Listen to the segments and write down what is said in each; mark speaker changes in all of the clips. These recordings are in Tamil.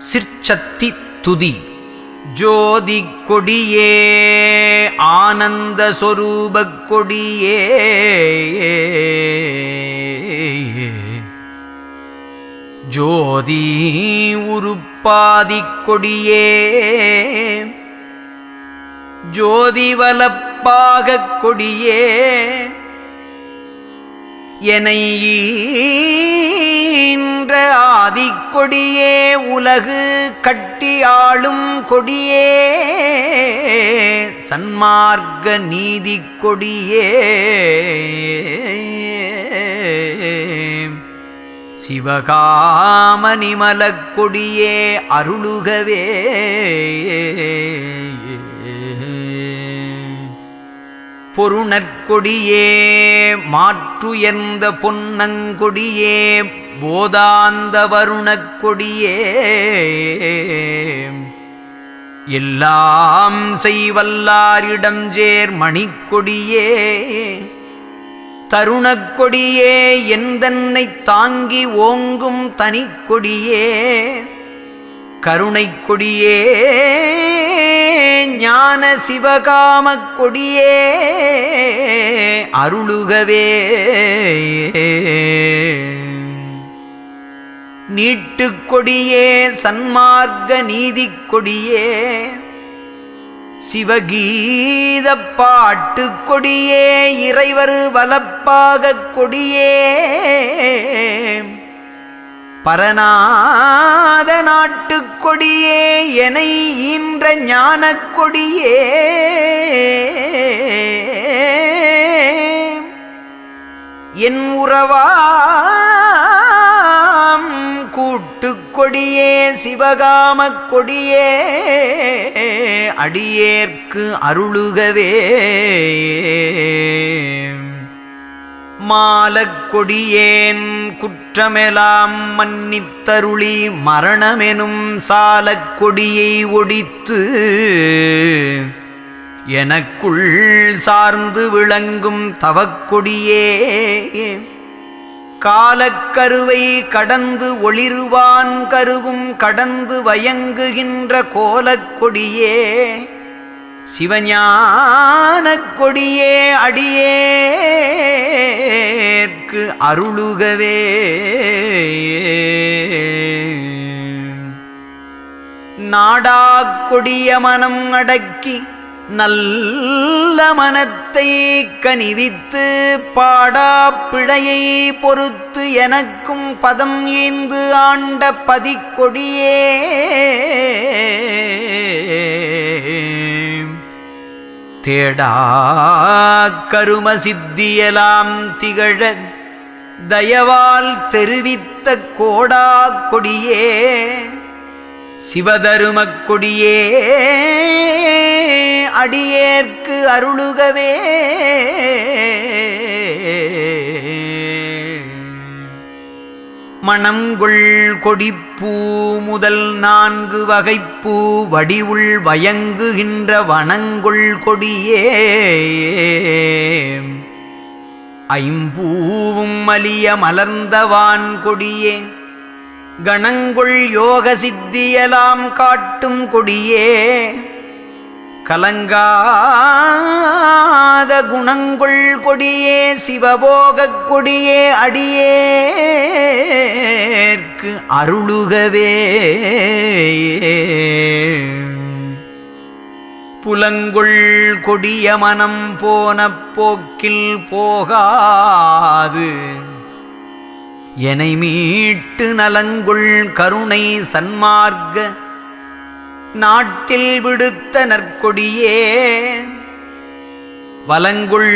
Speaker 1: சிற்சத்தி துதி. ஜோதி கொடியே ஆனந்த சொரூபக் கொடியே, ஜோதி உருப்பாதிக் கொடியே, ஜோதி வலப்பாகக் கொடியே, எனை ஈன்ற ஆதிக்கொடியே, உலகு கட்டி ஆளும் கொடியே, சன்மார்க்க நீதிக் கொடியே, சிவகாம நிமலக் கொடியே, அருளுகவே. பொருணற்கொடியே, மாற்றுயர்ந்த பொன்னங்கொடியே, போதாந்த வருணக் கொடியே, எல்லாம் செய்வல்லாரிடம் சேர் மணிக்கொடியே, தருணக் கொடியே, எந்தன்னை தாங்கி ஓங்கும் தனிக்கொடியே, கருணைக் கொடியே, ஞான சிவகாமக் கொடியே, அருளுகவே. நீட்டுக் கொடியே, சன்மார்க்க நீதிக் கொடியே, சிவகீதப் பாட்டுக் கொடியே, இறைவரு வலப்பாகக் கொடியே, பரநாத நாட்டுக் கொடியே, எனை ஈன்ற ஞானக் கொடியே, என் உறவாம் கூட்டுக் கொடியே, சிவகாமக் கொடியே, அடியேற்கு அருளுகவே. மாலக் கொடியேன் குற்றமெலாம் மன்னித்தருளி, மரணமெனும் சாலக் கொடியை ஒடித்து, எனக்குள் சார்ந்து விளங்கும் தவக்கொடியே, காலக்கருவை கடந்து ஒளிர்வான் கருவும் கடந்து வயங்குகின்ற கோலக்கொடியே, சிவஞானக் கொடியே, அடியேற்கு அருளுகவே. நாடாக் கொடிய மனம் அடக்கி நல்ல மனத்தை கனிவித்து, பாடாப் பிழையை பொறுத்து எனக்கும் பதம் ஈந்து ஆண்ட பதிக்கொடியே, தேடா கரும சித்தியலாம் திகழ தயவால் தெரிவித்த கோடா கொடியே, சிவதருமக் கொடியே, அடியேற்கு அருளுகவே. மணங்கொள் கொடிப்பூ முதல் 4 வகைப்பூ வடிவுள் வயங்குகின்ற வனங்கொள் கொடியே, ஐம்பூவும் மலிய மலர்ந்தவான் கொடியே, கணங்கொள் யோக சித்தியலாம் காட்டும் கொடியே, கலங்காத குணங்கொள் கொடியே, சிவபோகக் கொடியே, அடியேற்கு அருளுகவே. புலங்கொள் கொடிய மனம் போன போக்கில் போகாது, எனை மீட்டு நலங்கொள் கருணை சன்மார்க்க நாட்டில் விடுத்த நற்கொடியே, வலங்குள்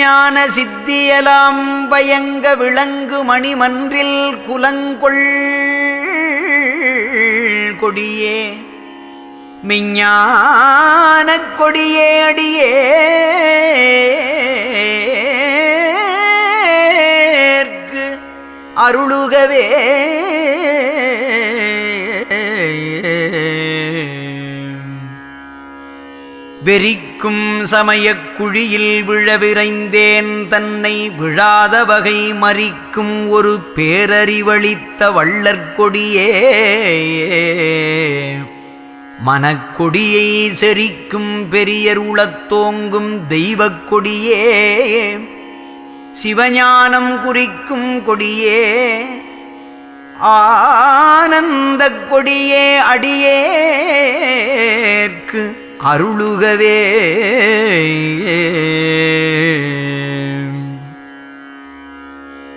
Speaker 1: ஞான சித்தியலாம் பயங்க விளங்கு மணிமன்றில் குலங்கொள் கொடியே, மெஞ்ஞானக் கொடியே, அடியேற்கு அருளுகவே. வெறிக்கு விரிக்கும் சமயக் குழியில் விழவிரைந்தேன் தன்னை விழாத வகை மறிக்கும் ஒரு பேரறிவளித்த வள்ளற்கொடியே மனக்கொடியை செறிக்கும் பெரியருளத்தோங்கும் தெய்வக் கொடியே சிவஞானம் குறிக்கும் கொடியே ஆனந்தக் கொடியே அடியேற்கு அருளுகவே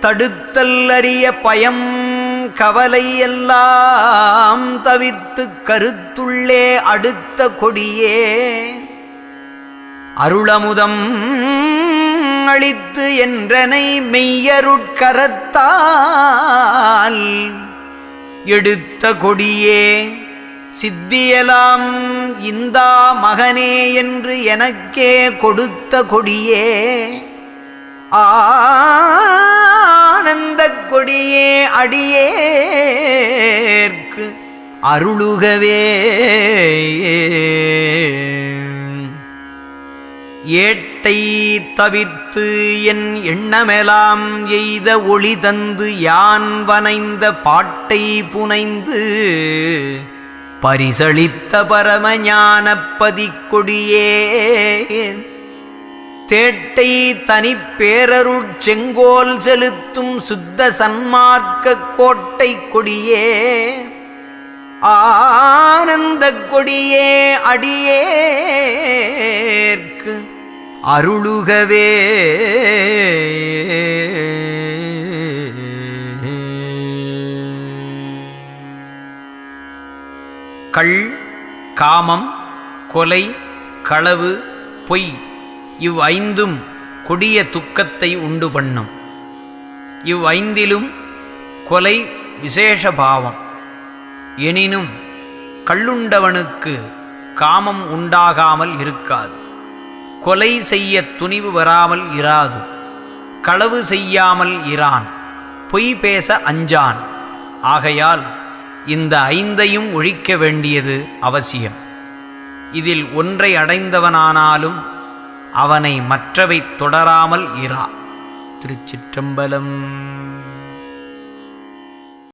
Speaker 1: தடுத்தல் அறிய பயம் கவலை எல்லாம் தவிர்த்து கருத்துள்ளே அடுத்த கொடியே அருளமுதம் அளித்து என்றனை மெய்யருட்கரத்தால் எடுத்த கொடியே சித்தியலாம் இந்தா மகனே என்று எனக்கே கொடுத்த கொடியே ஆனந்தக் கொடியே அடியேற்கு அருளுகவே ஏட்டை தவிர்த்து என் எண்ணமெலாம் எய்த ஒளி தந்து யான் வனைந்த பாட்டை புனைந்து பரிசளித்த பரமஞானப்பதிக் கொடியே தேட்டை தனிப்பேரருட் செங்கோல் செலுத்தும் சுத்த சன்மார்க்க கோட்டை கொடியே ஆனந்தக் கொடியே அடியேற்கு அருளுகவே கள் காமம் கொலை களவு பொய் இவ்வைந்தும் கொடிய துக்கத்தை உண்டு பண்ணும். இவ்வைந்திலும் கொலை விசேஷ பாவம். எனினும் கள்ளுண்டவனுக்கு காமம் உண்டாகாமல் இருக்காது, கொலை செய்ய துணிவு வராமல் இராது, களவு செய்யாமல் இரான், பொய் பேச அஞ்சான். ஆகையால் இந்த ஐந்தையும் ஒழிக்க வேண்டியது அவசியம். இதில் ஒன்றை அடைந்தவனானாலும் அவனை மற்றவை தொடராமல் இரா. திருச்சிற்றம்பலம்.